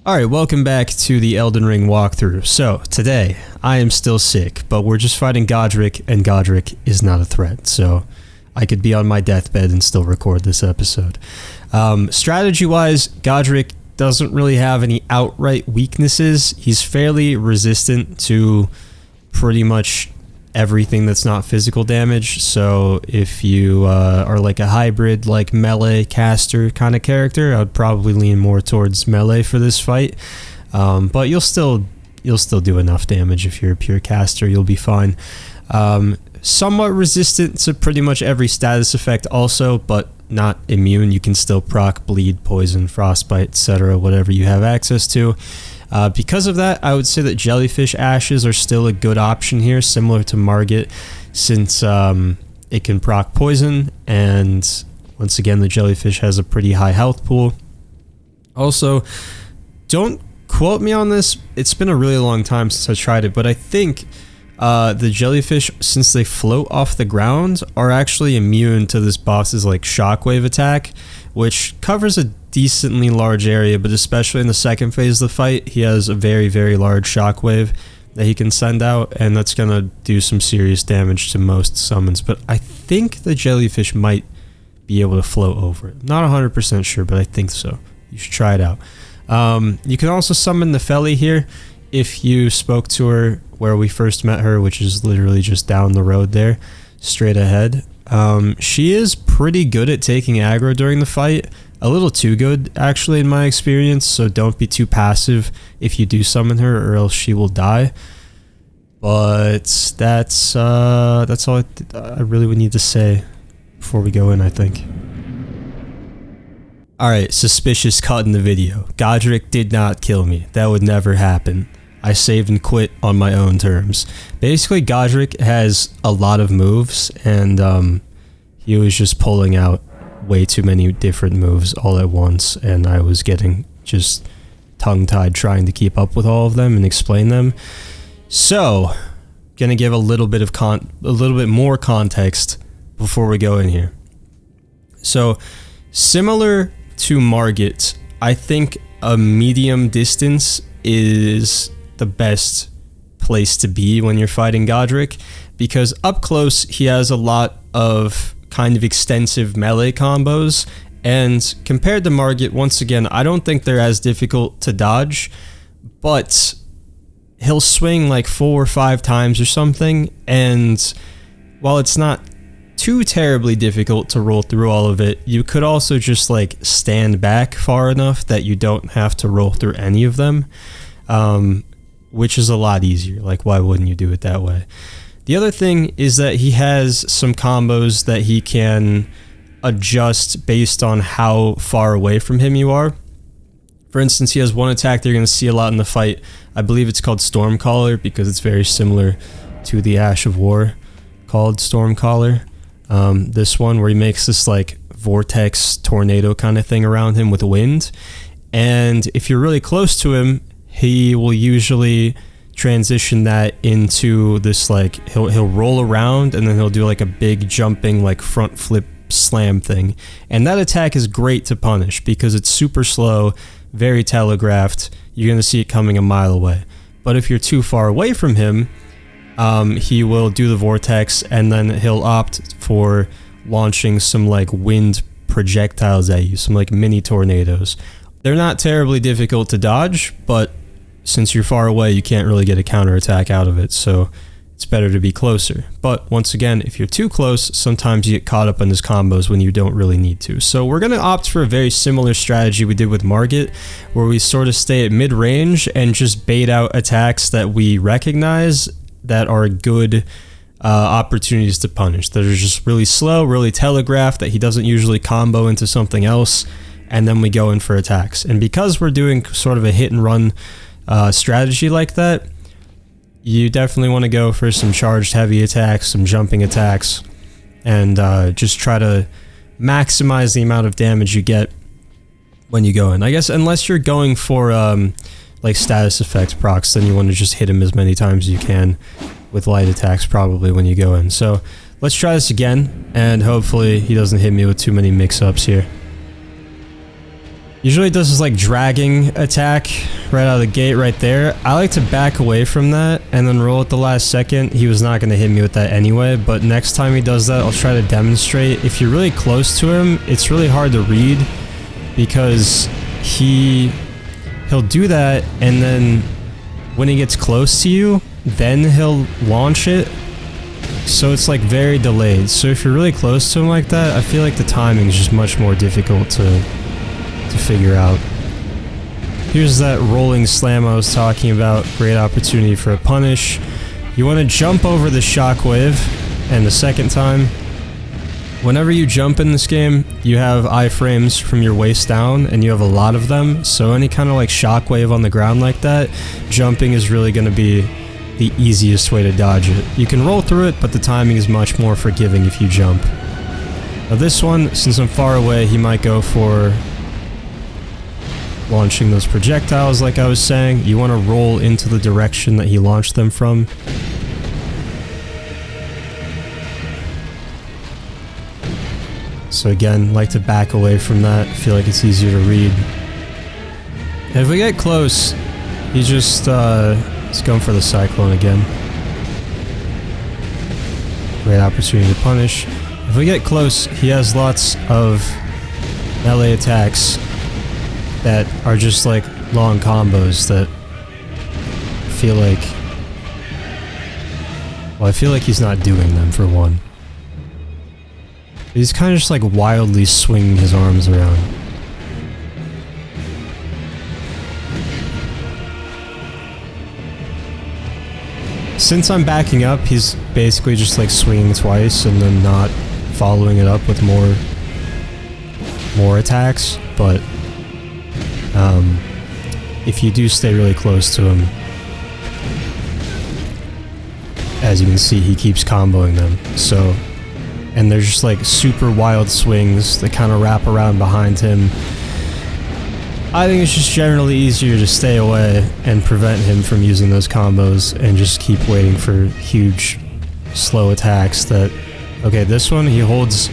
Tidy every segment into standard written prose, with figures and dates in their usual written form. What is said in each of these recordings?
Alright, welcome back to the Elden Ring walkthrough. So, today, I am still sick, but we're just fighting Godric, and Godric is not a threat, so I could be on my deathbed and still record this episode. Strategy-wise, Godric doesn't really have any outright weaknesses. He's fairly resistant to pretty much everything that's not physical damage, so if you are like a hybrid, like melee caster kind of character, I would probably lean more towards melee for this fight. But you'll still do enough damage if you're a pure caster. You'll be fine. Somewhat resistant to pretty much every status effect also, but not immune. You can still proc bleed, poison, frostbite, etc., whatever you have access to. Because of that, I would say that jellyfish ashes are still a good option here, similar to Margit, since it can proc poison, and once again, the jellyfish has a pretty high health pool. Also, don't quote me on this, it's been a really long time since I tried it, but I think the jellyfish, since they float off the ground, are actually immune to this boss's like shockwave attack, which covers a decently large area, but especially in the second phase of the fight, he has a very, very large shockwave that he can send out, and that's gonna do some serious damage to most summons. But I think the jellyfish might be able to float over it. Not 100% sure, but I think so. You should try it out. You can also summon the Felly here if you spoke to her where we first met her, which is literally just down the road there, straight ahead. She is pretty good at taking aggro during the fight. A little too good, actually, in my experience, so don't be too passive if you do summon her, or else she will die. But that's all I really would need to say before we go in, I think. Alright, suspicious cut in the video. Godric did not kill me. That would never happen. I saved and quit on my own terms. Basically, Godric has a lot of moves, and he was just pulling out way too many different moves all at once, and I was getting just tongue-tied trying to keep up with all of them and explain them. So, gonna give a little bit more context before we go in here. So, similar to Margit, I think a medium distance is the best place to be when you're fighting Godric, because up close he has a lot of kind of extensive melee combos, and compared to Margit, once again, I don't think they're as difficult to dodge, but he'll swing like 4 or 5 times or something, and while it's not too terribly difficult to roll through all of it, you could also just like stand back far enough that you don't have to roll through any of them, which is a lot easier. Like, why wouldn't you do it that way? The other thing is that he has some combos that he can adjust based on how far away from him you are. For instance, he has one attack that you're going to see a lot in the fight. I believe it's called Stormcaller, because it's very similar to the Ash of War called Stormcaller. This one where he makes this like vortex tornado kind of thing around him with wind. And if you're really close to him, he will usually transition that into this like he'll roll around, and then he'll do like a big jumping like front flip slam thing, and that attack is great to punish because it's super slow, very telegraphed. You're gonna see it coming a mile away. But if you're too far away from him, he will do the vortex, and then he'll opt for launching some like wind projectiles at you, some like mini tornadoes. They're not terribly difficult to dodge, but since you're far away, you can't really get a counterattack out of it, so it's better to be closer. But once again, if you're too close, sometimes you get caught up in his combos when you don't really need to. So we're going to opt for a very similar strategy we did with Margit, where we sort of stay at mid-range and just bait out attacks that we recognize that are good opportunities to punish, that are just really slow, really telegraphed, that he doesn't usually combo into something else, and then we go in for attacks. And because we're doing sort of a hit-and-run strategy like that, you definitely want to go for some charged heavy attacks, some jumping attacks, and just try to maximize the amount of damage you get when you go in. I guess unless you're going for like status effects procs, then you want to just hit him as many times as you can with light attacks probably when you go in. So let's try this again, and hopefully he doesn't hit me with too many mix-ups here. Usually does his like dragging attack right out of the gate right there. I like to back away from that and then roll at the last second. He was not going to hit me with that anyway, but next time he does that, I'll try to demonstrate. If you're really close to him, it's really hard to read because he'll do that, and then when he gets close to you, then he'll launch it. So it's like very delayed. So if you're really close to him like that, I feel like the timing is just much more difficult to figure out. Here's that rolling slam I was talking about. Great opportunity for a punish. You want to jump over the shockwave, and the second time, whenever you jump in this game, you have iframes from your waist down, and you have a lot of them, so any kind of like shockwave on the ground like that, jumping is really going to be the easiest way to dodge it. You can roll through it, but the timing is much more forgiving if you jump. Now this one, since I'm far away, he might go for launching those projectiles like I was saying. You want to roll into the direction that he launched them from. So again, like to back away from that. I feel like it's easier to read. And if we get close, he's just he's going for the cyclone again. Great opportunity to punish. If we get close, he has lots of melee attacks that are just like long combos that feel like... Well, I feel like he's not doing them for one. He's kind of just like wildly swinging his arms around. Since I'm backing up, he's basically just like swinging twice and then not following it up with more attacks, but if you do stay really close to him, as you can see, he keeps comboing them. So, and there's just like super wild swings that kind of wrap around behind him. I think it's just generally easier to stay away and prevent him from using those combos and just keep waiting for huge, slow attacks that... Okay, this one, he holds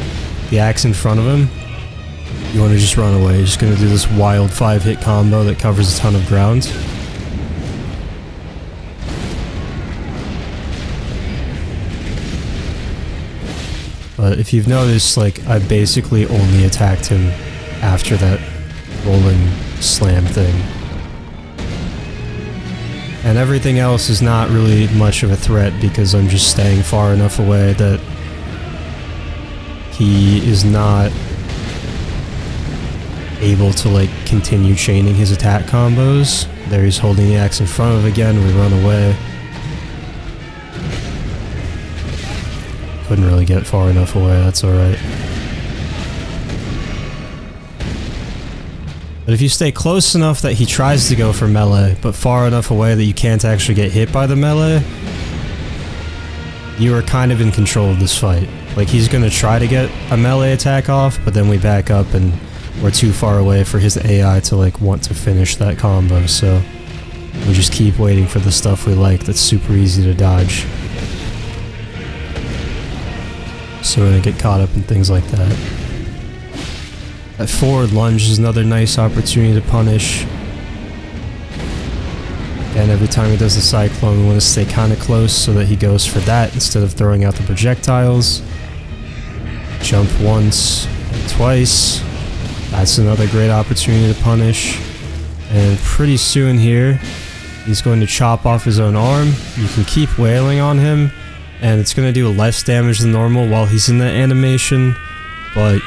the axe in front of him. You want to just run away. You're just going to do this wild 5-hit combo that covers a ton of ground. But if you've noticed, like, I basically only attacked him after that rolling slam thing. And everything else is not really much of a threat because I'm just staying far enough away that he is not able to like continue chaining his attack combos. There he's holding the axe in front of again, we run away. Couldn't really get far enough away, that's alright. But if you stay close enough that he tries to go for melee, but far enough away that you can't actually get hit by the melee, you are kind of in control of this fight. Like, he's gonna try to get a melee attack off, but then we back up and we're too far away for his AI to like want to finish that combo, so we just keep waiting for the stuff we like that's super easy to dodge. So we're gonna get caught up in things like that. That forward lunge is another nice opportunity to punish. And every time he does the cyclone, we want to stay kind of close so that he goes for that instead of throwing out the projectiles. Jump once, twice. That's another great opportunity to punish. And pretty soon here, he's going to chop off his own arm. You can keep wailing on him, and it's going to do less damage than normal while he's in that animation, but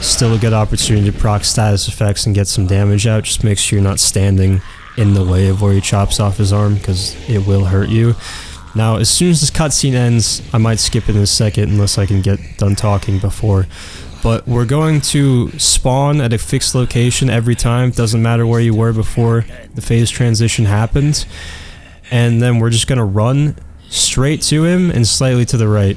still a good opportunity to proc status effects and get some damage out. Just make sure you're not standing in the way of where he chops off his arm, because it will hurt you. Now, as soon as this cutscene ends, I might skip it in a second unless I can get done talking before. But we're going to spawn at a fixed location every time. Doesn't matter where you were before the phase transition happened. And then we're just going to run straight to him and slightly to the right,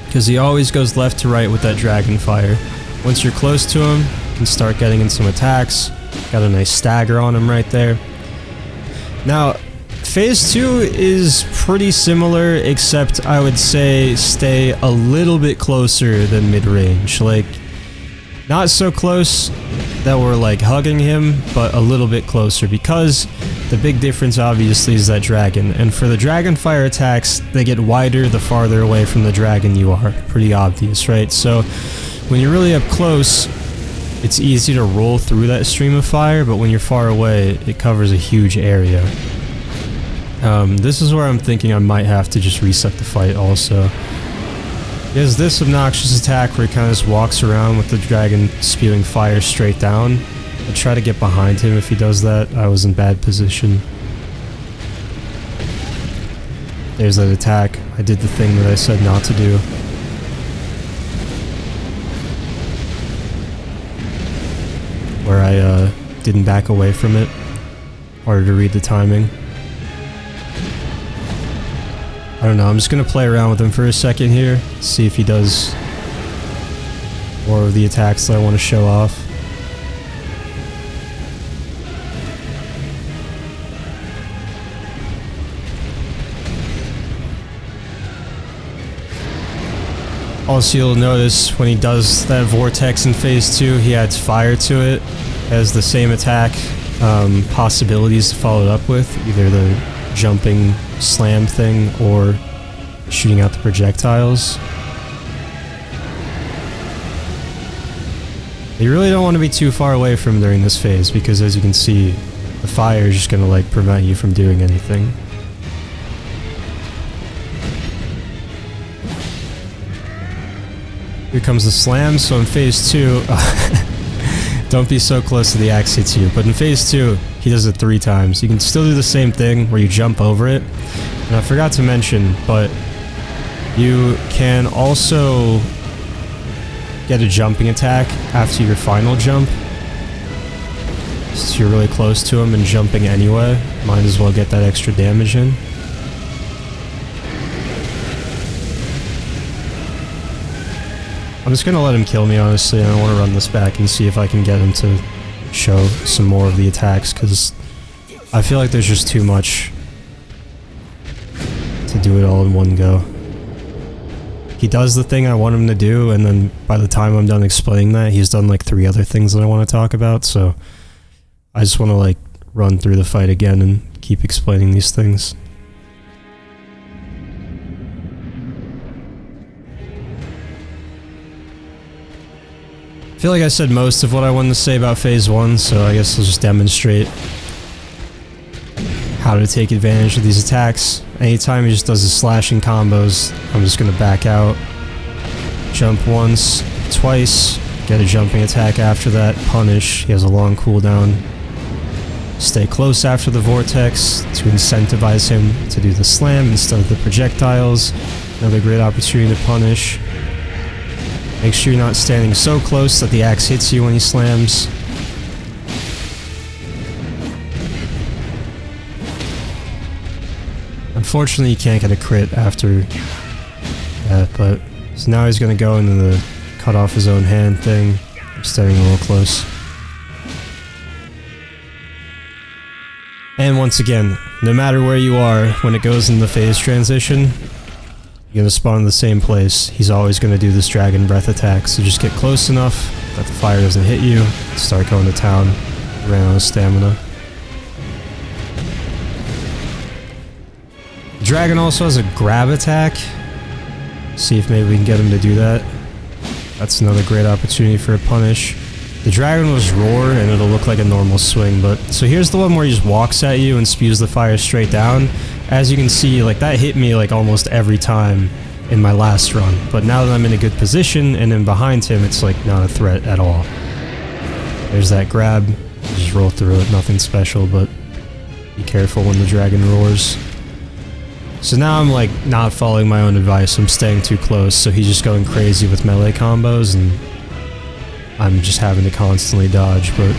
because he always goes left to right with that dragon fire. Once you're close to him, you can start getting in some attacks. Got a nice stagger on him right there. Now, Phase 2 is pretty similar, except I would say stay a little bit closer than mid-range. Like, Not so close that we're like hugging him, but a little bit closer, because the big difference obviously is that dragon, and for the dragon fire attacks, they get wider the farther away from the dragon you are. Pretty obvious, right? So when you're really up close, it's easy to roll through that stream of fire, but when you're far away, it covers a huge area. This is where I'm thinking I might have to just reset the fight also. He has this obnoxious attack where he kind of just walks around with the dragon spewing fire straight down. I'll try to get behind him if he does that. I was in bad position. There's that attack. I did the thing that I said not to do. Where I didn't back away from it. Harder to read the timing. I don't know, I'm just gonna play around with him for a second here, see if he does more of the attacks that I want to show off. Also, you'll notice when he does that vortex in phase 2, he adds fire to it, has the same attack possibilities to follow it up with, either the jumping slam thing or shooting out the projectiles. You really don't want to be too far away from him during this phase, because as you can see, the fire is just going to like prevent you from doing anything. Here comes the slam. So in phase 2, don't be so close to the axe hits you, but in phase 2, he does it 3 times. You can still do the same thing where you jump over it. And I forgot to mention, but you can also get a jumping attack after your final jump. So you're really close to him and jumping anyway. Might as well get that extra damage in. I'm just gonna let him kill me, honestly. I want to run this back and see if I can get him to show some more of the attacks, because I feel like there's just too much to do it all in one go. He does the thing I want him to do, and then by the time I'm done explaining that, he's done like 3 other things that I want to talk about, so I just want to like run through the fight again and keep explaining these things. I feel like I said most of what I wanted to say about phase 1, so I guess I'll just demonstrate how to take advantage of these attacks. Anytime he just does his slashing combos, I'm just going to back out, jump once, twice, get a jumping attack after that, punish. He has a long cooldown. Stay close after the vortex to incentivize him to do the slam instead of the projectiles. Another great opportunity to punish. Make sure you're not standing so close that the axe hits you when he slams. Unfortunately, you can't get a crit after that, but so now he's going to go into the cut off his own hand thing. I'm standing a little close. And once again, no matter where you are, when it goes in the phase transition, you're gonna spawn in the same place. He's always gonna do this dragon breath attack, so just get close enough that the fire doesn't hit you. Start going to town. Ran out of stamina. The dragon also has a grab attack. See if maybe we can get him to do that. That's another great opportunity for a punish. The dragon was roar and it'll look like a normal swing, but so here's the one where he just walks at you and spews the fire straight down. As you can see, like that hit me like almost every time in my last run, but now that I'm in a good position and then behind him, it's like not a threat at all. There's that grab, just roll through it, nothing special, but be careful when the dragon roars. So now I'm like not following my own advice, I'm staying too close, so he's just going crazy with melee combos and I'm just having to constantly dodge, but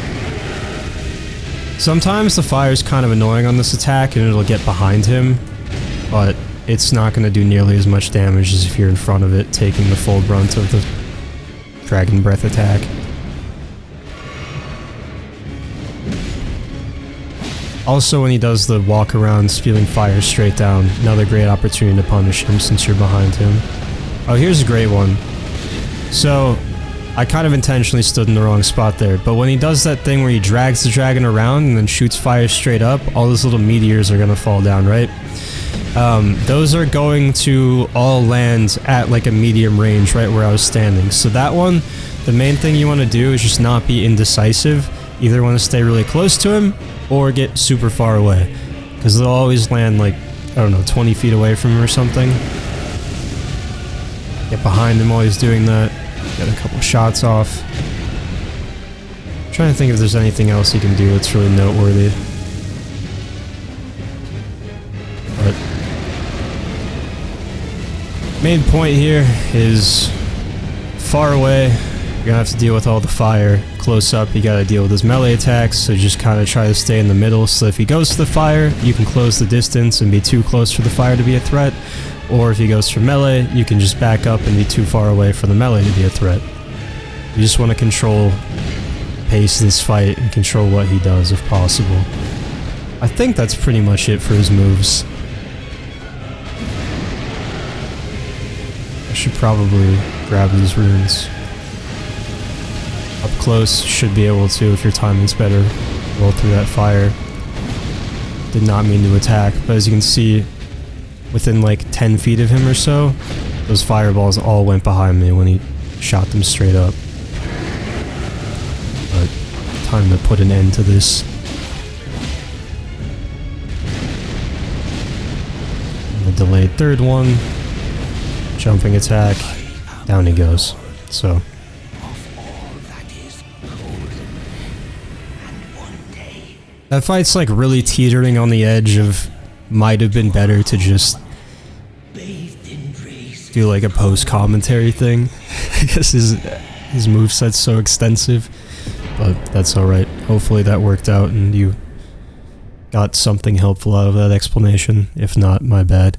sometimes the fire's kind of annoying on this attack and it'll get behind him, but it's not going to do nearly as much damage as if you're in front of it taking the full brunt of the dragon breath attack. Also, when he does the walk around spewing fire straight down, another great opportunity to punish him since you're behind him. Oh, here's a great one. So, I kind of intentionally stood in the wrong spot there, but when he does that thing where he drags the dragon around and then shoots fire straight up, all those little meteors are gonna fall down, right? Those are going to all land at like a medium range right where I was standing. So that one, the main thing you want to do is just not be indecisive. Either want to stay really close to him or get super far away, because they'll always land like, I don't know, 20 feet away from him or something. Get behind him while he's doing that. Get a couple shots off. I'm trying to think if there's anything else you can do that's really noteworthy. But main point here is far away, you're gonna have to deal with all the fire. Close up, you gotta deal with his melee attacks, so just kind of try to stay in the middle, so if he goes to the fire, you can close the distance and be too close for the fire to be a threat, or if he goes for melee, you can just back up and be too far away for the melee to be a threat. You just want to control the pace of this fight and control what he does if possible. I think that's pretty much it for his moves. I should probably grab these runes. Up close, should be able to, if your timing's better, roll through that fire. Did not mean to attack, but as you can see, within like 10 feet of him or so, those fireballs all went behind me when he shot them straight up. But time to put an end to this. And the delayed third one. Jumping attack. Down he goes. So. That fight's like really teetering on the edge of might have been better to just do like a post-commentary thing. I guess his moveset's so extensive, but that's alright. Hopefully that worked out and you got something helpful out of that explanation. If not, my bad.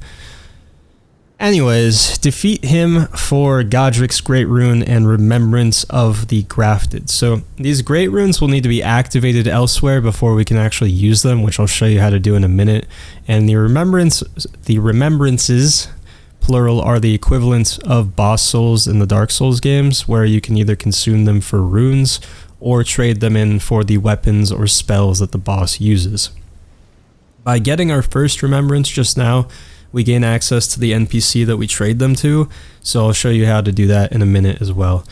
Anyways, defeat him for Godric's Great Rune and Remembrance of the Grafted. So these Great Runes will need to be activated elsewhere before we can actually use them, which I'll show you how to do in a minute. And the Remembrances, plural, are the equivalent of boss souls in the Dark Souls games, where you can either consume them for runes or trade them in for the weapons or spells that the boss uses. By getting our first Remembrance just now, we gain access to the NPC that we trade them to, so I'll show you how to do that in a minute as well.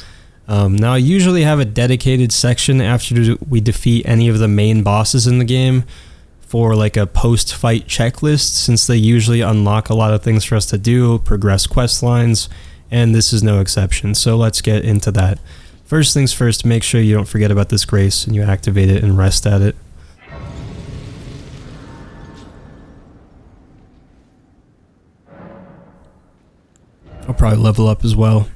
Now I usually have a dedicated section after we defeat any of the main bosses in the game for like a post-fight checklist, since they usually unlock a lot of things for us to do, progress quest lines, and this is no exception, so let's get into that. First things first, make sure you don't forget about this grace and you activate it and rest at it. I'll probably level up as well.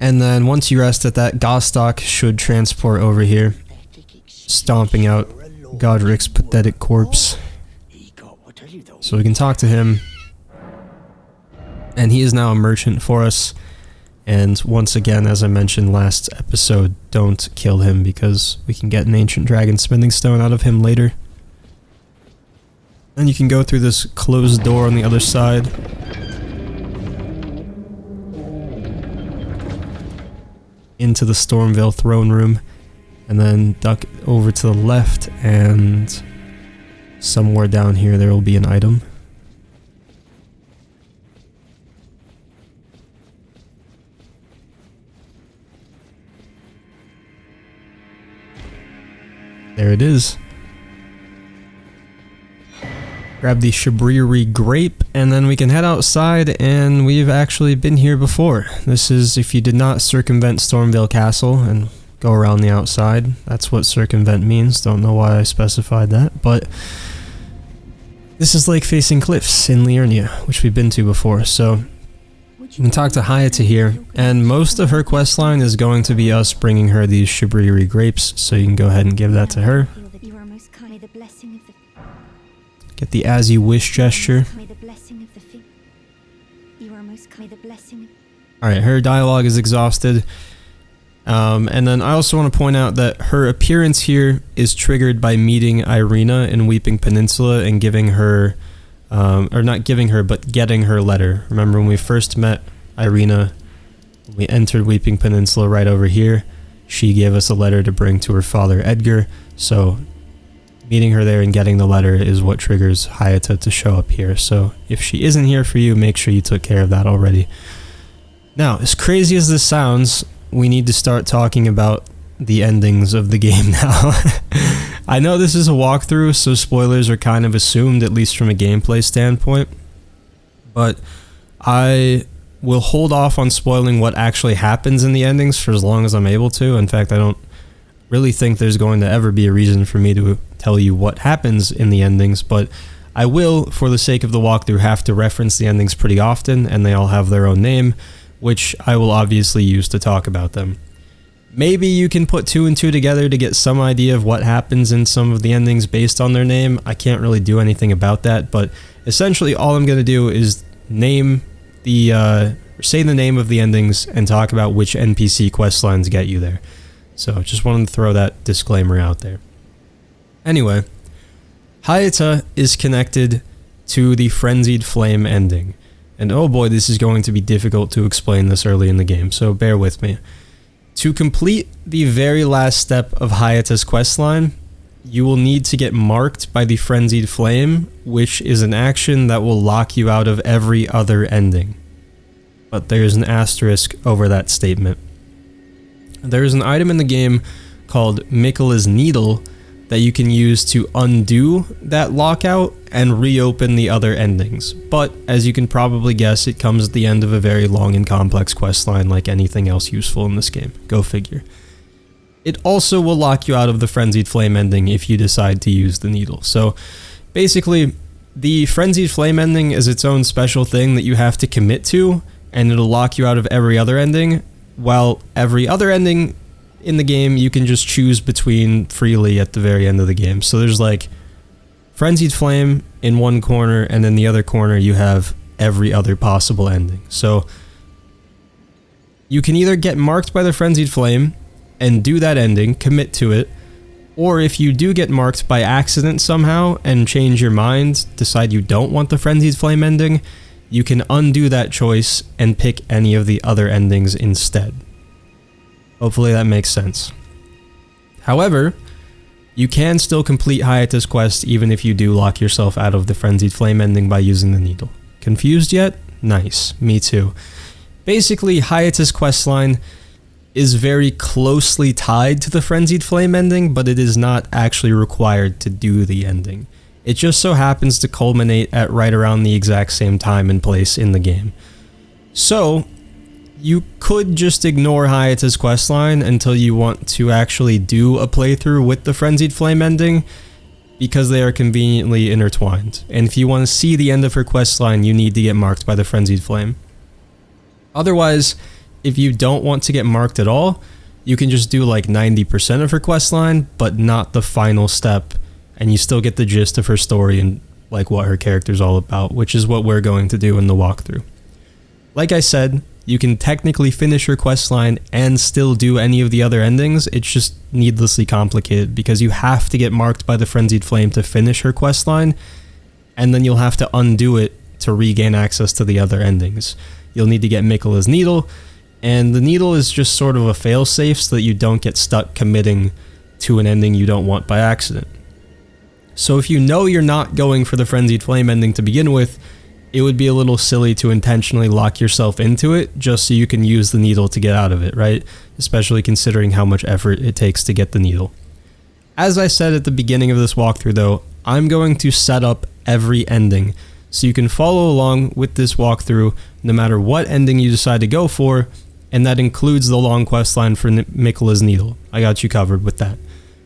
And then once you rest at that, Godrick should transport over here, stomping out Godric's pathetic corpse. So we can talk to him. And he is now a merchant for us. And once again, as I mentioned last episode, don't kill him because we can get an ancient dragon smithing stone out of him later. And you can go through this closed door on the other side. Into the Stormveil throne room. And then duck over to the left, and somewhere down here there will be an item. There it is. Grab the Shabriri grape, and then we can head outside, and we've actually been here before. This is if you did not circumvent Stormveil Castle and go around the outside. That's what circumvent means. Don't know why I specified that, but this is like facing cliffs in Liurnia, which we've been to before, so you can talk to Hayata here, and most of her questline is going to be us bringing her these Shabriri grapes, so you can go ahead and give that to her. Get the as you wish gesture. Alright, her dialogue is exhausted. And then I also want to point out that her appearance here is triggered by meeting Irina in Weeping Peninsula and giving her or not giving her, but getting her letter. Remember when we first met Irina, we entered Weeping Peninsula right over here. She gave us a letter to bring to her father, Edgar. So meeting her there and getting the letter is what triggers Hayata to show up here. So if she isn't here for you, make sure you took care of that already. Now, as crazy as this sounds, we need to start talking about the endings of the game now. I know this is a walkthrough, so spoilers are kind of assumed, at least from a gameplay standpoint. But I will hold off on spoiling what actually happens in the endings for as long as I'm able to. In fact, I don't really think there's going to ever be a reason for me to tell you what happens in the endings, but I will, for the sake of the walkthrough, have to reference the endings pretty often, and they all have their own name, which I will obviously use to talk about them. Maybe you can put 2 and 2 together to get some idea of what happens in some of the endings based on their name. I can't really do anything about that, but essentially all I'm going to do is say the name of the endings and talk about which NPC quest lines get you there. So just wanted to throw that disclaimer out there. Anyway, Hayata is connected to the Frenzied Flame ending. And oh boy, this is going to be difficult to explain this early in the game, so bear with me. To complete the very last step of Hayata's questline, you will need to get marked by the Frenzied Flame, which is an action that will lock you out of every other ending. But there's an asterisk over that statement. There's an item in the game called Miquella's Needle that you can use to undo that lockout and reopen the other endings. But, as you can probably guess, it comes at the end of a very long and complex questline like anything else useful in this game. Go figure. It also will lock you out of the Frenzied Flame ending if you decide to use the needle. So, basically, the Frenzied Flame ending is its own special thing that you have to commit to, and it'll lock you out of every other ending, while every other ending in the game you can just choose between freely at the very end of the game. So there's like Frenzied Flame in one corner, and in the other corner you have every other possible ending. So you can either get marked by the Frenzied Flame and do that ending, commit to it, or if you do get marked by accident somehow and change your mind, decide you don't want the Frenzied Flame ending, you can undo that choice and pick any of the other endings instead. Hopefully that makes sense. However, you can still complete Hayata's quest even if you do lock yourself out of the Frenzied Flame ending by using the needle. Confused yet? Nice, me too. Basically, Hayata's questline is very closely tied to the Frenzied Flame ending, but it is not actually required to do the ending. It just so happens to culminate at right around the exact same time and place in the game. So, you could just ignore Hayata's questline until you want to actually do a playthrough with the Frenzied Flame ending, because they are conveniently intertwined. And if you want to see the end of her questline, you need to get marked by the Frenzied Flame. Otherwise, if you don't want to get marked at all, you can just do like 90% of her questline, but not the final step, and you still get the gist of her story and like what her character's all about, which is what we're going to do in the walkthrough. Like I said, you can technically finish her questline and still do any of the other endings. It's just needlessly complicated because you have to get marked by the Frenzied Flame to finish her questline, and then you'll have to undo it to regain access to the other endings. You'll need to get Miquella's Needle, and the needle is just sort of a failsafe so that you don't get stuck committing to an ending you don't want by accident. So if you know you're not going for the Frenzied Flame ending to begin with, it would be a little silly to intentionally lock yourself into it just so you can use the needle to get out of it, right? Especially considering how much effort it takes to get the needle. As I said at the beginning of this walkthrough though, I'm going to set up every ending so you can follow along with this walkthrough no matter what ending you decide to go for, and that includes the long questline for Miquella's Needle. I got you covered with that.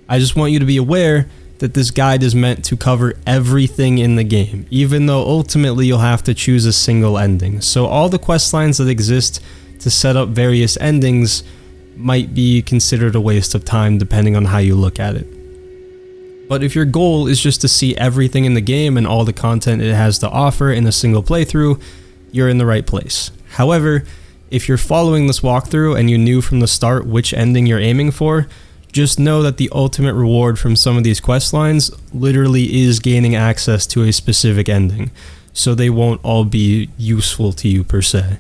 I just want you to be aware that this guide is meant to cover everything in the game, even though ultimately you'll have to choose a single ending. So all the quest lines that exist to set up various endings might be considered a waste of time depending on how you look at it. But if your goal is just to see everything in the game and all the content it has to offer in a single playthrough, you're in the right place. However, if you're following this walkthrough and you knew from the start which ending you're aiming for, just know that the ultimate reward from some of these quest lines literally is gaining access to a specific ending, so they won't all be useful to you per se.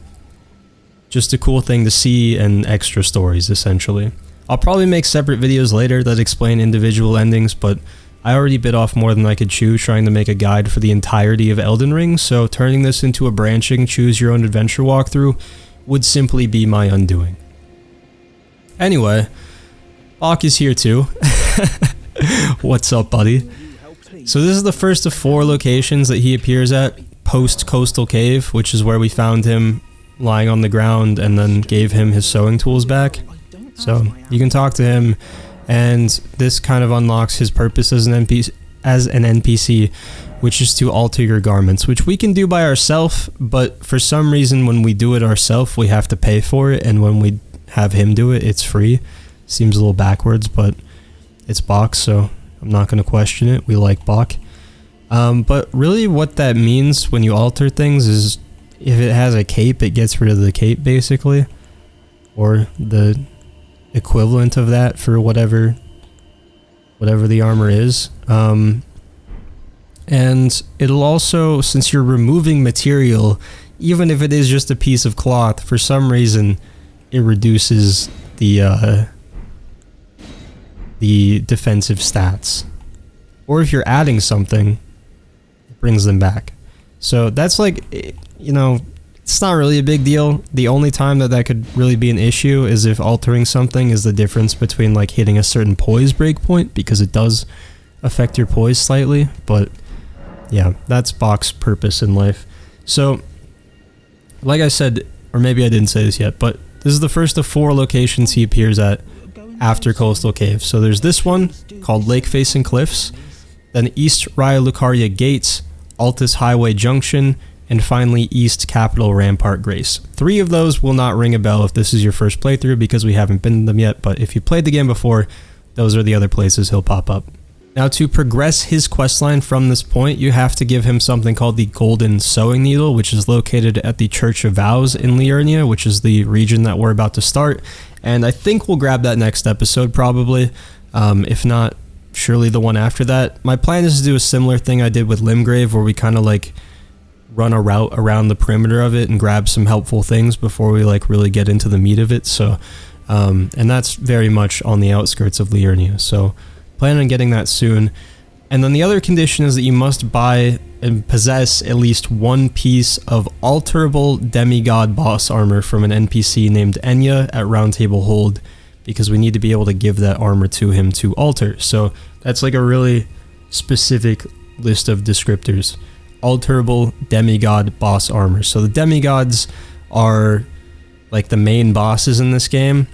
Just a cool thing to see and extra stories, essentially. I'll probably make separate videos later that explain individual endings, but I already bit off more than I could chew trying to make a guide for the entirety of Elden Ring, so turning this into a branching choose your own adventure walkthrough would simply be my undoing. Anyway, Bach is here too. What's up, buddy? So this is the first of 4 locations that he appears at post Coastal Cave, which is where we found him lying on the ground and then gave him his sewing tools back. So you can talk to him, and this kind of unlocks his purpose as an NPC, which is to alter your garments, which we can do by ourselves, but for some reason when we do it ourselves we have to pay for it, and when we have him do it, it's free. Seems a little backwards, but it's Bach, so I'm not going to question it. We like Bach. But really what that means when you alter things is if it has a cape, it gets rid of the cape, basically. Or the equivalent of that for whatever the armor is. And it'll also, since you're removing material, even if it is just a piece of cloth, for some reason it reduces the defensive stats. Or if you're adding something, it brings them back. So that's like, you know, it's not really a big deal. The only time that could really be an issue is if altering something is the difference between like hitting a certain poise breakpoint, because it does affect your poise slightly. But yeah, that's Bach's purpose in life. So like I said, or maybe I didn't say this yet, but this is the first of 4 locations he appears at after Coastal Cave. So there's this one called Lake Facing Cliffs, then East Raya Lucaria Gates, Altus Highway Junction, and finally East Capital Rampart Grace. 3 of those will not ring a bell if this is your first playthrough because we haven't been to them yet, but if you played the game before, those are the other places he'll pop up. Now to progress his questline from this point, you have to give him something called the Golden Sewing Needle, which is located at the Church of Vows in Liurnia, which is the region that we're about to start, and I think we'll grab that next episode probably, if not, surely the one after that. My plan is to do a similar thing I did with Limgrave, where we kind of like run a route around the perimeter of it and grab some helpful things before we like really get into the meat of it. So, and that's very much on the outskirts of Liurnia. So plan on getting that soon. And then the other condition is that you must buy and possess at least 1 piece of alterable demigod boss armor from an NPC named Enya at Roundtable Hold, because we need to be able to give that armor to him to alter. So that's like a really specific list of descriptors. Alterable demigod boss armor. So the demigods are like the main bosses in this game,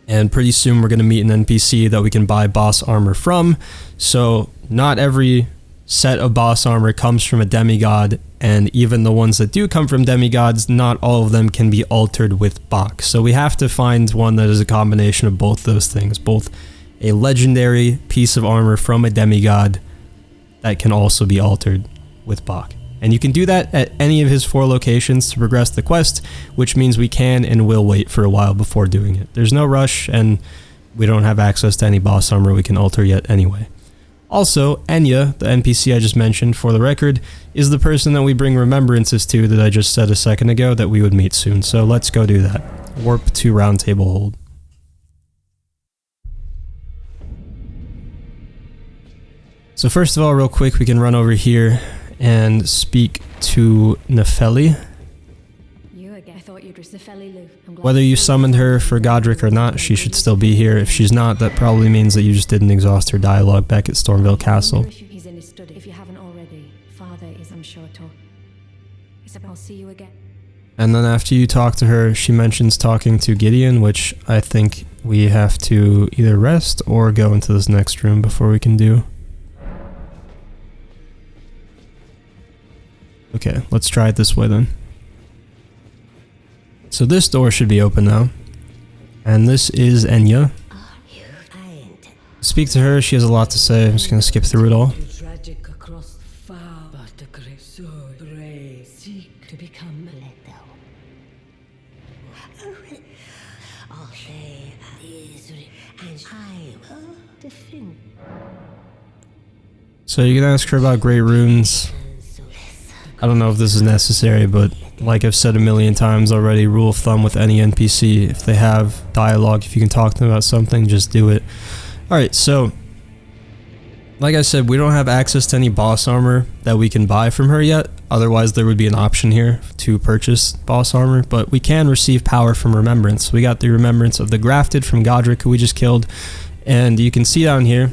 and pretty soon we're going to meet an NPC that we can buy boss armor from. So not every set of boss armor comes from a demigod, and even the ones that do come from demigods, not all of them can be altered with Bach. So we have to find one that is a combination of both those things, both a legendary piece of armor from a demigod that can also be altered with Bach. And you can do that at any of his 4 locations to progress the quest, which means we can and will wait for a while before doing it. There's no rush, and we don't have access to any boss armor we can alter yet anyway. Also, Enya, the NPC I just mentioned, for the record, is the person that we bring remembrances to that I just said a second ago that we would meet soon. So let's go do that. Warp to Roundtable Hold. So first of all, real quick, we can run over here and speak to Nefeli. Whether you summoned her for Godric or not, she should still be here. If she's not, that probably means that you just didn't exhaust her dialogue back at Stormville Castle. He's in his study. If you haven't already, Father is, I'm sure, to. I'll see you again. And then after you talk to her, she mentions talking to Gideon, which I think we have to either rest or go into this next room before we can do. Okay, let's try it this way then. So this door should be open now. And this is Enya. Speak to her, she has a lot to say. I'm just going to skip through it all. to think. So you can ask her about great runes. I don't know if this is necessary, but like I've said a million times already, rule of thumb with any NPC, if they have dialogue, if you can talk to them about something, just do it. Alright, so like I said, we don't have access to any boss armor that we can buy from her yet. Otherwise, there would be an option here to purchase boss armor, but we can receive power from Remembrance. We got the Remembrance of the Grafted from Godric, who we just killed, and you can see down here,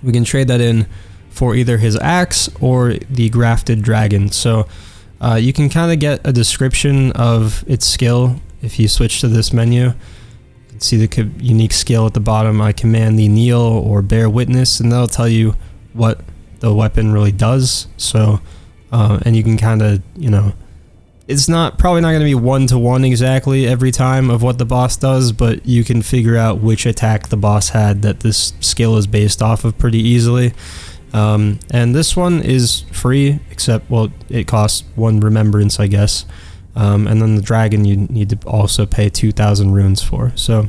we can trade that in for either his axe or the Grafted Dragon. So you can kind of get a description of its skill if you switch to this menu. You can see the unique skill at the bottom. I command the kneel or bear witness, and that'll tell you what the weapon really does. So and you can kind of, you know, it's probably not going to be one-to-one exactly every time of what the boss does, but you can figure out which attack the boss had that this skill is based off of pretty easily. And this one is free, except, well, it costs 1 remembrance, I guess. And then the dragon you need to also pay 2,000 runes for. So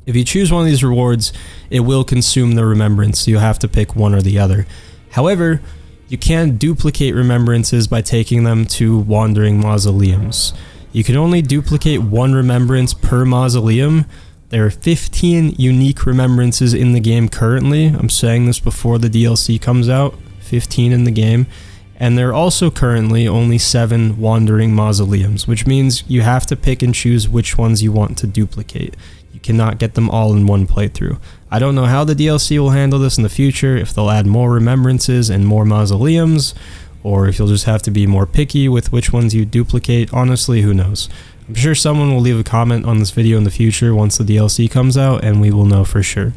if you choose one of these rewards, it will consume the remembrance, so you'll have to pick one or the other. However, you can duplicate remembrances by taking them to wandering mausoleums. You can only duplicate 1 remembrance per mausoleum. There are 15 unique remembrances in the game currently. I'm saying this before the DLC comes out. 15 in the game. And there are also currently only 7 wandering mausoleums, which means you have to pick and choose which ones you want to duplicate. You cannot get them all in one playthrough. I don't know how the DLC will handle this in the future, if they'll add more remembrances and more mausoleums, or if you'll just have to be more picky with which ones you duplicate. Honestly, who knows? I'm sure someone will leave a comment on this video in the future once the DLC comes out, and we will know for sure.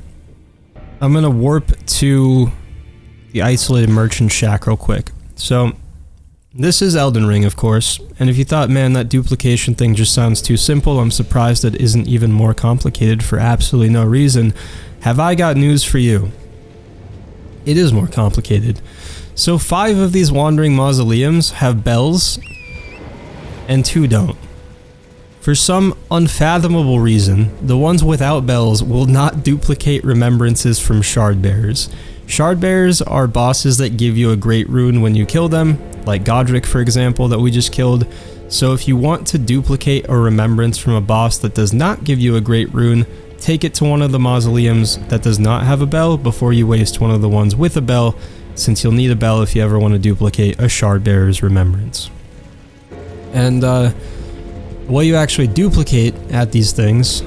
I'm going to warp to the isolated merchant shack real quick. So, this is Elden Ring, of course, and if you thought, man, that duplication thing just sounds too simple, I'm surprised it isn't even more complicated for absolutely no reason. Have I got news for you? It is more complicated. So 5 of these wandering mausoleums have bells, and 2 don't. For some unfathomable reason, the ones without bells will not duplicate remembrances from shard bearers. Shard bearers are bosses that give you a great rune when you kill them, like Godric, for example, that we just killed. So if you want to duplicate a remembrance from a boss that does not give you a great rune, take it to one of the mausoleums that does not have a bell before you waste one of the ones with a bell, since you'll need a bell if you ever want to duplicate a shard bearer's remembrance. And what you actually duplicate at these things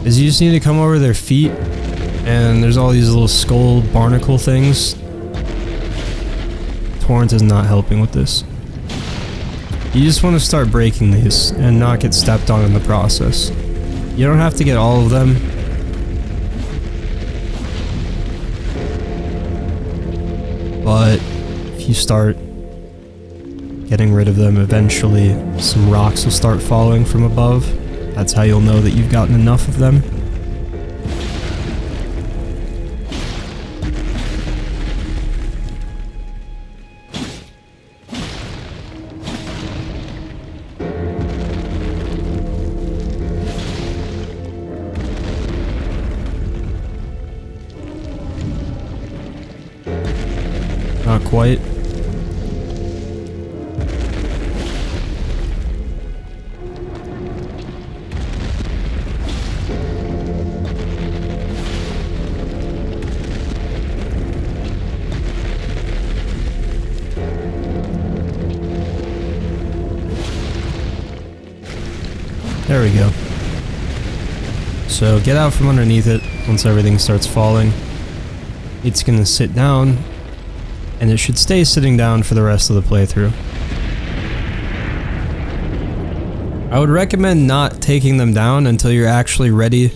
is you just need to come over their feet, and there's all these little skull barnacle things. Torrent is not helping with this. You just want to start breaking these and not get stepped on in the process. You don't have to get all of them. But if you start getting rid of them, eventually some rocks will start falling from above. That's how you'll know that you've gotten enough of them. Not quite. There we go. So get out from underneath it once everything starts falling. It's gonna sit down, and it should stay sitting down for the rest of the playthrough. I would recommend not taking them down until you're actually ready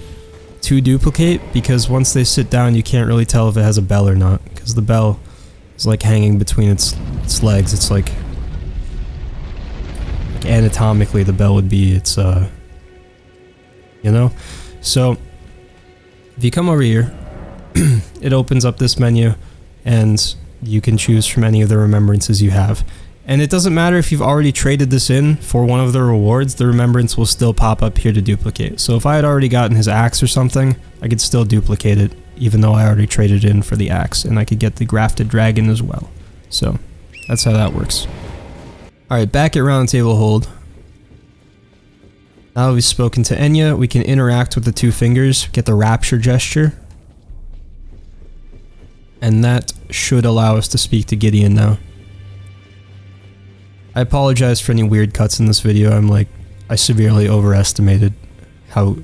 to duplicate, because once they sit down you can't really tell if it has a bell or not, because the bell is like hanging between its legs. It's like anatomically the bell would be its you know? So if you come over here, it opens up this menu, and you can choose from any of the remembrances you have. And it doesn't matter if you've already traded this in for one of the rewards, the Remembrance will still pop up here to duplicate. So if I had already gotten his axe or something, I could still duplicate it, even though I already traded in for the axe, and I could get the Grafted dragon as well. So that's how that works. Alright, back at Roundtable Hold. Now that we've spoken to Enya, we can interact with the two fingers, get the rapture gesture. And that should allow us to speak to Gideon now. I apologize for any weird cuts in this video. I severely overestimated how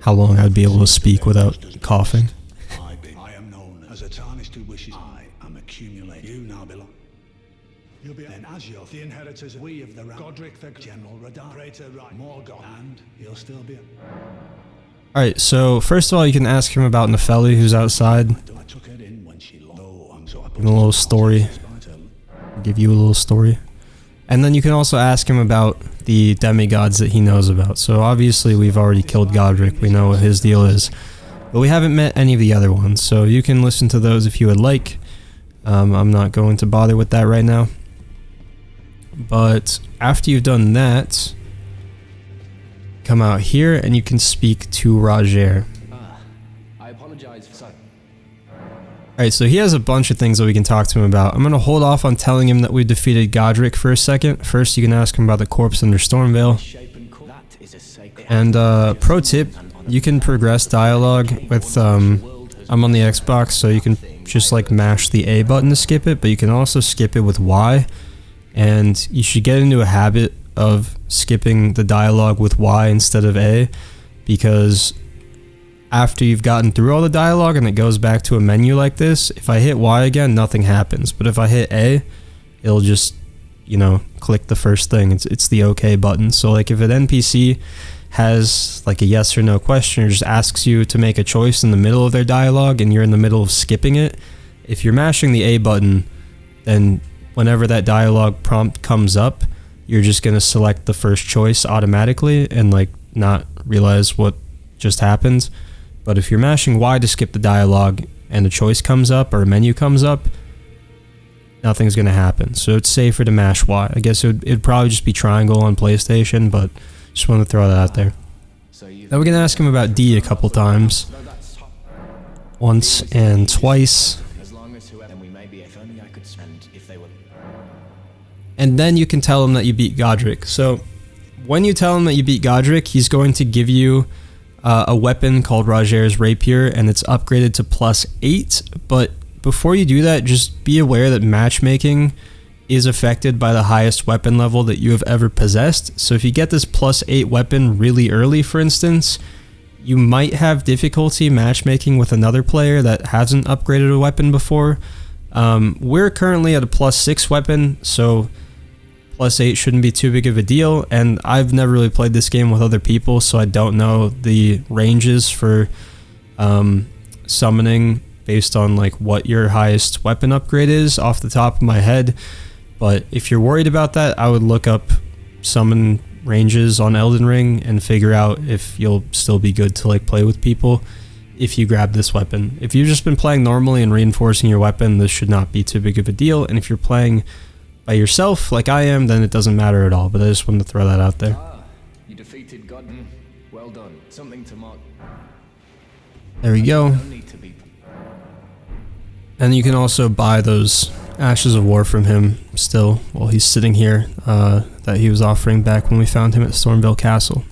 long I'd be able to speak without coughing. I am known as a tarnished who wishes. I am accumulating. You now belong. You'll be then as you're the inheritors. We of the Godric, the General Radar, greater right, more God, and you'll still be. Alright, so first of all, you can ask him about Nefeli, who's outside. I took her in when she Give him a little story. Give you a little story. And then you can also ask him about the demigods that he knows about. So obviously we've already killed Godric, we know what his deal is. But we haven't met any of the other ones, so you can listen to those if you would like. I'm not going to bother with that right now. But after you've done that, come out here and you can speak to Roger. I apologize for... Alright, so he has a bunch of things that we can talk to him about. I'm going to hold off on telling him that we defeated Godric for a second. First, you can ask him about the corpse under Stormvale. And pro tip, you can progress dialogue with, I'm on the Xbox, so you can just like mash the A button to skip it, but you can also skip it with Y. And you should get into a habit of skipping the dialogue with Y instead of A, because after you've gotten through all the dialogue and it goes back to a menu like this, if I hit Y again, nothing happens. But if I hit A, it'll just, you know, click the first thing. It's the OK button. So like if an NPC has like a yes or no question or just asks you to make a choice in the middle of their dialogue and you're in the middle of skipping it, if you're mashing the A button, then whenever that dialogue prompt comes up, you're just going to select the first choice automatically and like not realize what just happened. But if you're mashing Y to skip the dialogue and a choice comes up or a menu comes up, nothing's going to happen. So it's safer to mash Y. I guess it'd probably just be triangle on PlayStation, but just want to throw that out there. Now we can ask him about D a couple times. Once and twice. And then you can tell him that you beat Godric. So when you tell him that you beat Godric, he's going to give you a weapon called Roger's Rapier, and it's upgraded to +8. But before you do that, just be aware that matchmaking is affected by the highest weapon level that you have ever possessed. So if you get this +8 weapon really early, for instance, you might have difficulty matchmaking with another player that hasn't upgraded a weapon before. We're currently at a +6 weapon, so +8 shouldn't be too big of a deal, and I've never really played this game with other people, so I don't know the ranges for summoning based on like what your highest weapon upgrade is off the top of my head. But if you're worried about that, I would look up summon ranges on Elden Ring and figure out if you'll still be good to like play with people if you grab this weapon. If you've just been playing normally and reinforcing your weapon, this should not be too big of a deal. And if you're playing by yourself like I am, then it doesn't matter at all. But I just wanted to throw that out there. You defeated God. Well done. Something to mark. There we go. And you can also buy those Ashes of War from him still while he's sitting here that he was offering back when we found him at Stormvale Castle.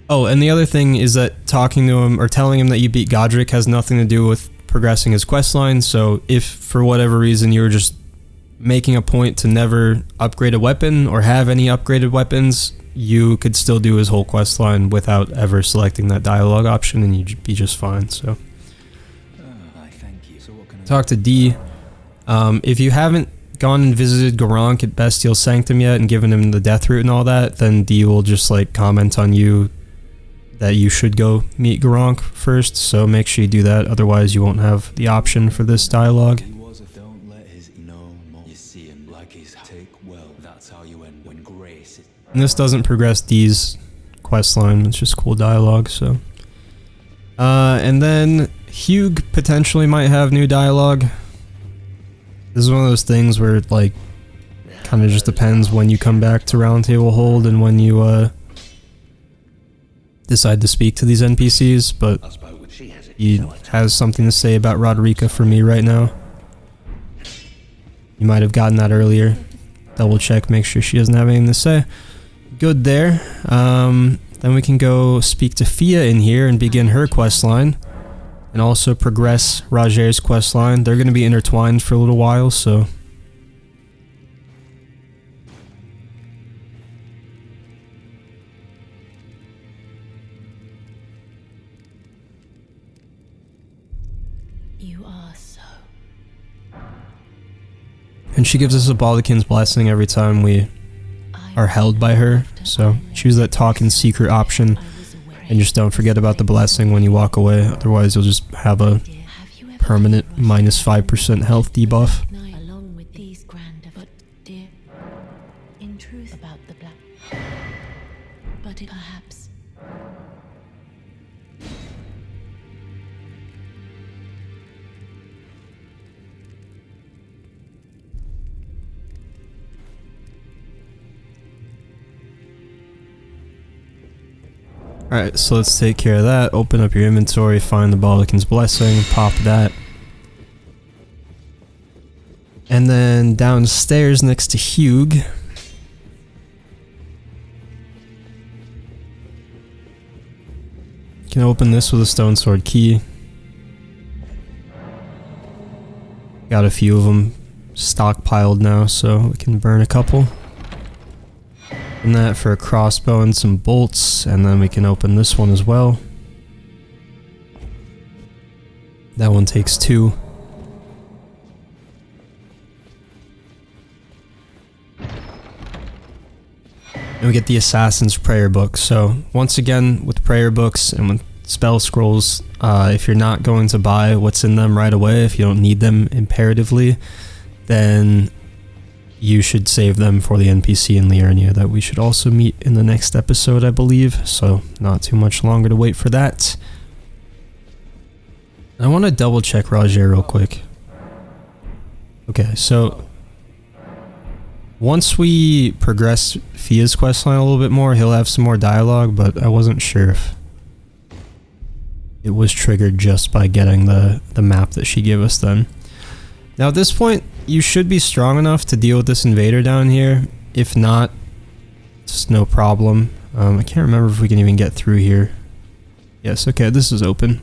Oh, and the other thing is that talking to him or telling him that you beat Godric has nothing to do with progressing his questline. So if for whatever reason you were just making a point to never upgrade a weapon or have any upgraded weapons, you could still do his whole questline without ever selecting that dialogue option and you'd be just fine. So talk to D. If you haven't gone and visited Godric at Bestial Sanctum yet and given him the death root and all that, then D will just like comment on you that you should go meet Godric first, so make sure you do that, otherwise you won't have the option for this dialogue. And this doesn't progress D's questline, it's just cool dialogue, so. And then Hugh potentially might have new dialogue. This is one of those things where it, like, kind of just depends when you come back to Roundtable Hold and when you, decide to speak to these NPCs, but he has something to say about Roderica for me right now. You might have gotten that earlier. Double check, make sure she doesn't have anything to say. Good there. Then we can go speak to Fia in here and begin her questline. And also progress Rajer's questline. They're going to be intertwined for a little while, so... You are so... And she gives us a Baldachin's blessing every time we are held by her, so choose that talk in secret option, and just don't forget about the blessing when you walk away, otherwise you'll just have a permanent minus 5% health debuff. Along with these grand, but dear, in truth about the black, but it perhaps... Alright, so let's take care of that. Open up your inventory, find the Baldachin's blessing, pop that. And then downstairs next to Hugh, you can open this with a stone sword key. Got a few of them stockpiled now, so we can burn a couple. And that for a crossbow and some bolts, and then we can open this one as well. That one takes 2. And we get the Assassin's Prayer Book. So once again, with prayer books and with spell scrolls, if you're not going to buy what's in them right away, if you don't need them imperatively, then you should save them for the NPC in Liurnia that we should also meet in the next episode, I believe. So not too much longer to wait for that. I want to double check Rajer real quick. Okay, so once we progress Fia's questline a little bit more, he'll have some more dialogue, but I wasn't sure if it was triggered just by getting the map that she gave us then. Now at this point, you should be strong enough to deal with this invader down here. If not, it's no problem. I can't remember if we can even get through here. Yes, okay, this is open.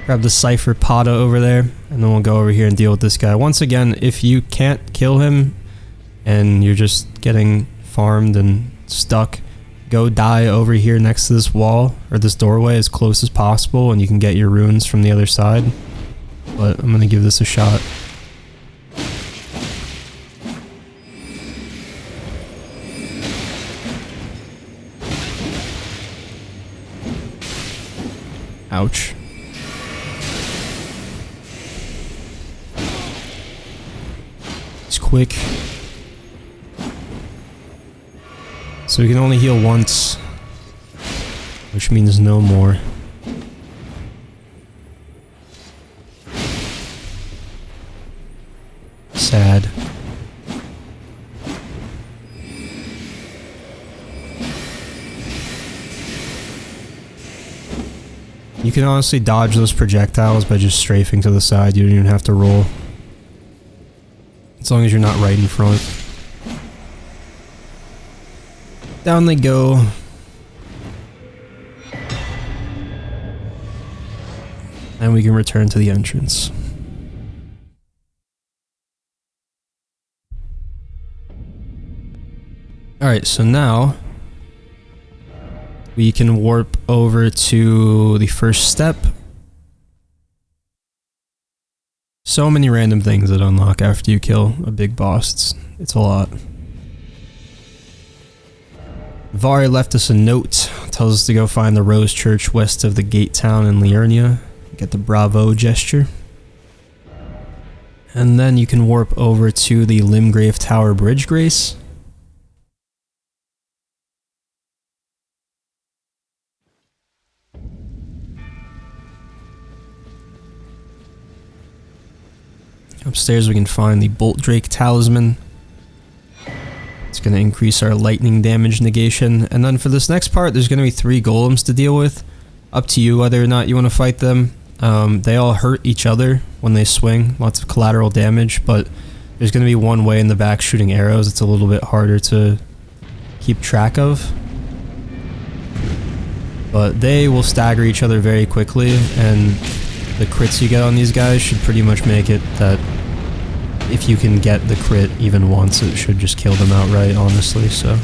Grab the Cypher Pata over there, and then we'll go over here and deal with this guy. Once again, if you can't kill him, and you're just getting farmed and stuck, go die over here next to this wall, or this doorway as close as possible, and you can get your runes from the other side. But I'm gonna give this a shot. Ouch. It's quick. So we can only heal once, which means no more. Sad. You can honestly dodge those projectiles by just strafing to the side. You don't even have to roll. As long as you're not right in front. Down they go. And we can return to the entrance. Alright, so now we can warp over to the first step. So many random things that unlock after you kill a big boss. It's a lot. Vari left us a note. Tells us to go find the Rose Church west of the gate town in Liurnia. Get the Bravo gesture. And then you can warp over to the Limgrave Tower Bridge Grace. Upstairs we can find the Bolt Drake Talisman. It's going to increase our lightning damage negation. And then for this next part, there's going to be 3 golems to deal with. Up to you whether or not you want to fight them. They all hurt each other when they swing. Lots of collateral damage, but there's going to be one way in the back shooting arrows. It's a little bit harder to keep track of. But they will stagger each other very quickly, and the crits you get on these guys should pretty much make it that if you can get the crit even once, it should just kill them outright, honestly, so.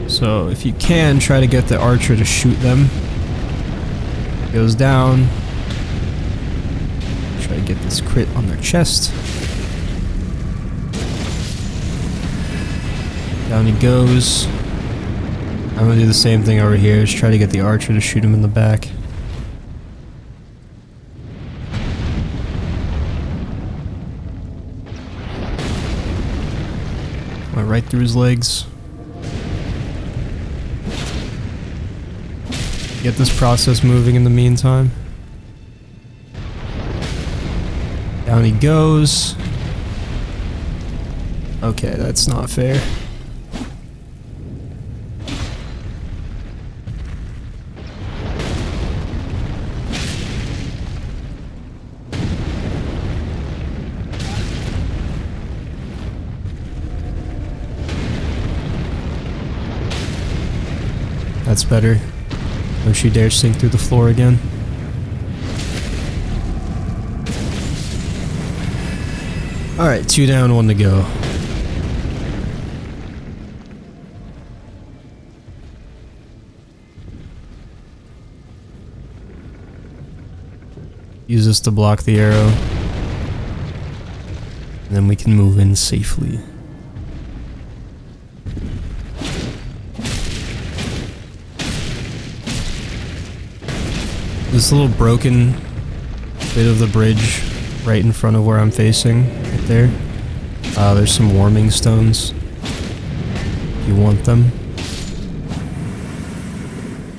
So if you can, try to get the archer to shoot them. Goes down. Try to get this crit on their chest. Down he goes. I'm gonna do the same thing over here, just try to get the archer to shoot him in the back. Went right through his legs. Get this process moving in the meantime. Down he goes. Okay, that's not fair. That's better. Don't you dare sink through the floor again. Alright, 2 down, 1 to go. Use this to block the arrow. And then we can move in safely. This little broken bit of the bridge right in front of where I'm facing, right there. There's some warming stones. If you want them.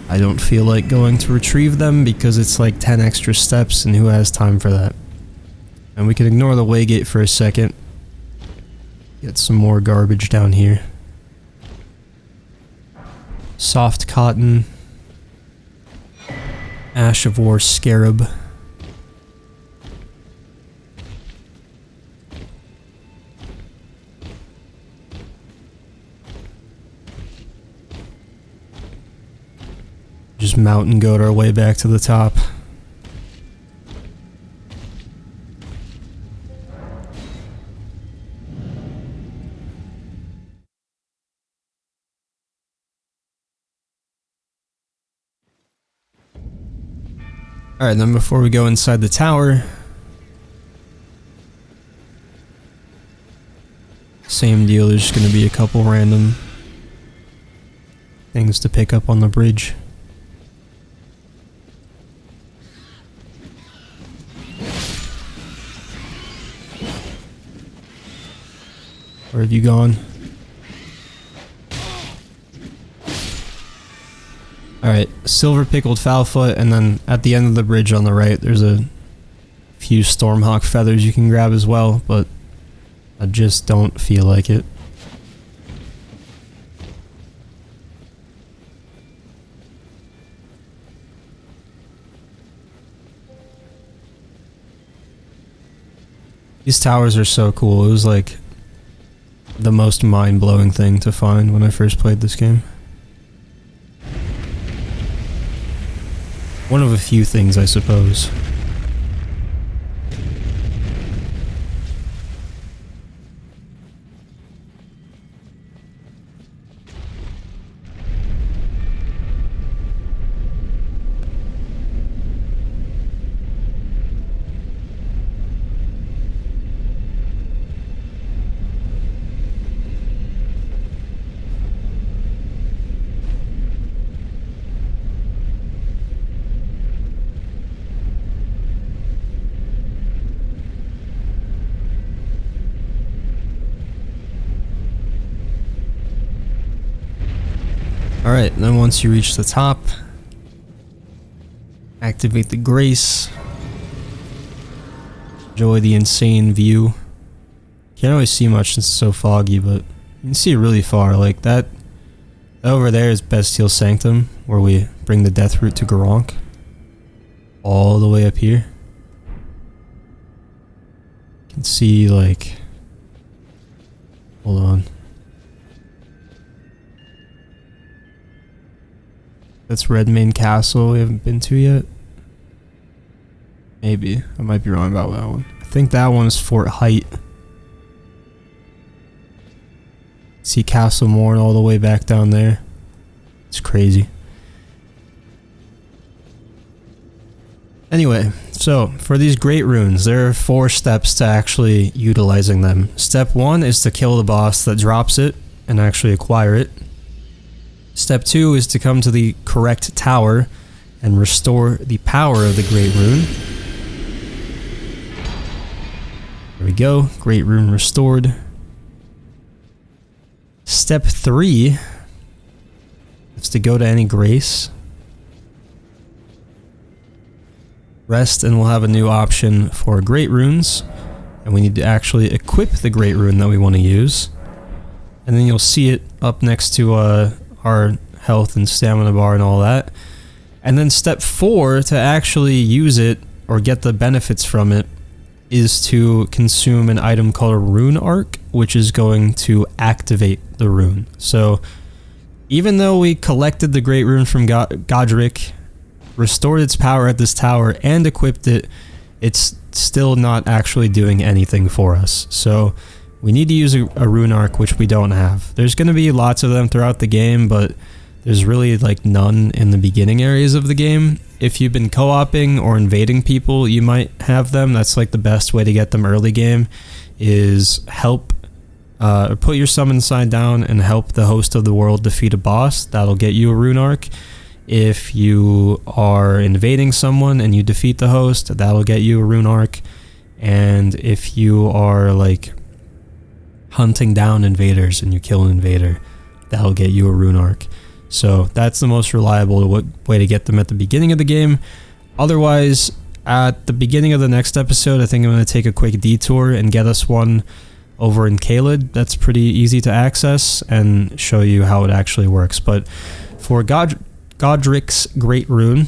I don't feel like going to retrieve them because it's like 10 extra steps and who has time for that? And we can ignore the waygate for a second. Get some more garbage down here. Soft cotton. Ash of War Scarab. Just mountain goat our way back to the top. Alright, then before we go inside the tower, same deal, there's just going to be a couple random things to pick up on the bridge. Where have you gone? Alright, silver pickled foulfoot, and then at the end of the bridge on the right, there's a few stormhawk feathers you can grab as well, but I just don't feel like it. These towers are so cool. It was like the most mind-blowing thing to find when I first played this game. One of a few things, I suppose. Alright, then once you reach the top, Activate the grace. Enjoy the insane view. Can't always see much since it's so foggy, but you can see really far. Like that over there is Bestial Sanctum, where we bring the death root to Gronk. All the way up here. You can see like, hold on. That's Redmane Castle we haven't been to yet. Maybe. I might be wrong about that one. I think that one is Fort Height. See Castle Morn all the way back down there. It's crazy. Anyway, so for these great runes, there are 4 steps to actually utilizing them. Step 1 is to kill the boss that drops it and actually acquire it. Step 2 is to come to the correct tower and restore the power of the great rune. There we go, great rune restored. Step 3 is to go to any grace. Rest and we'll have a new option for great runes. And we need to actually equip the great rune that we want to use. And then you'll see it up next to our health and stamina bar and all that. And then step 4 to actually use it or get the benefits from it is to consume an item called a rune arc, which is going to activate the rune. So even though we collected the great rune from Godric, restored its power at this tower, and equipped it, it's still not actually doing anything for us. So we need to use a rune arc, which we don't have. There's going to be lots of them throughout the game, but there's really like none in the beginning areas of the game. If you've been co-oping or invading people, you might have them. That's like the best way to get them early game, is help put your summon sign down and help the host of the world defeat a boss. That'll get you a rune arc. If you are invading someone and you defeat the host, that'll get you a rune arc. And if you are like hunting down invaders and you kill an invader, that'll get you a rune arc. So that's the most reliable way to get them at the beginning of the game. Otherwise, at the beginning of the next episode, I think I'm going to take a quick detour and get us one over in Caelid. That's pretty easy to access and show you how it actually works. But for Godric's Great Rune,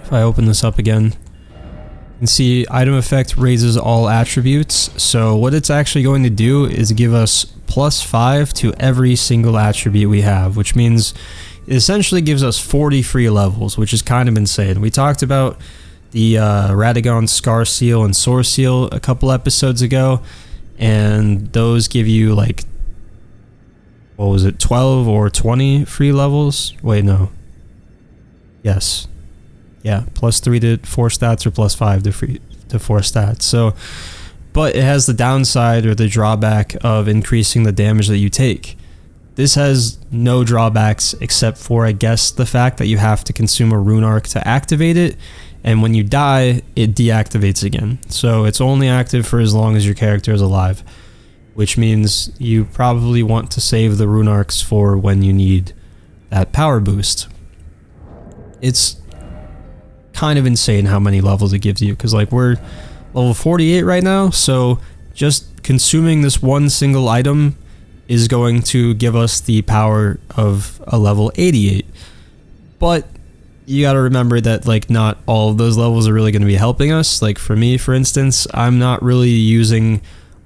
if I open this up again, you can see item effect raises all attributes. So what it's actually going to do is give us +5 to every single attribute we have, which means it essentially gives us 40 free levels, which is kind of insane. We talked about the Radagon Scar Seal and Sword Seal a couple episodes ago, and those give you like, what was it, 12 or 20 free levels? Wait, no. Yes. Yeah, +3 to 4 stats or +5 to 4 stats. So, but it has the downside or the drawback of increasing the damage that you take. This has no drawbacks except for, I guess, the fact that you have to consume a rune arc to activate it, and when you die, it deactivates again. So it's only active for as long as your character is alive, which means you probably want to save the rune arcs for when you need that power boost. It's kind of insane how many levels it gives you, because like we're level 48 right now, so just consuming this one single item is going to give us the power of a level 88. But you got to remember that like not all of those levels are really going to be helping us. Like for me, for instance, I'm not really using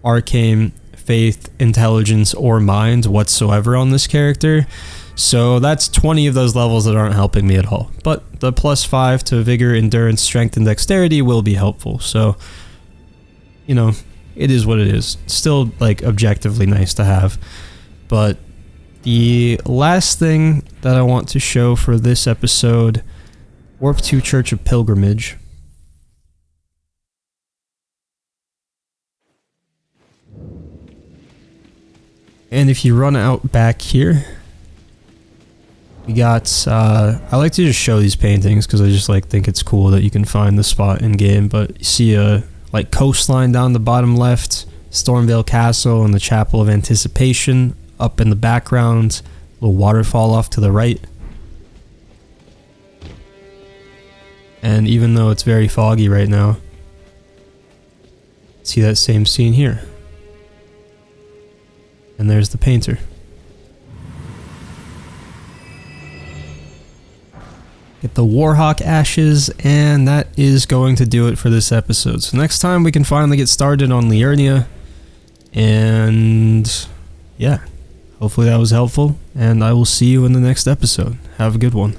Arcane, Faith, Intelligence, or Mind whatsoever on this character. So that's 20 of those levels that aren't helping me at all. But the +5 to Vigor, Endurance, Strength, and Dexterity will be helpful. So, you know, it is what it is. Still, like, objectively nice to have. But the last thing that I want to show for this episode, Warp 2 Church of Pilgrimage. And if you run out back here, we got, I like to just show these paintings because I just like think it's cool that you can find the spot in game, but you see a like coastline down the bottom left, Stormvale Castle and the Chapel of Anticipation up in the background, little waterfall off to the right. And even though it's very foggy right now, see that same scene here. And there's the painter. Get the Warhawk ashes, and that is going to do it for this episode. So next time we can finally get started on Liurnia, and yeah, hopefully that was helpful, and I will see you in the next episode. Have a good one.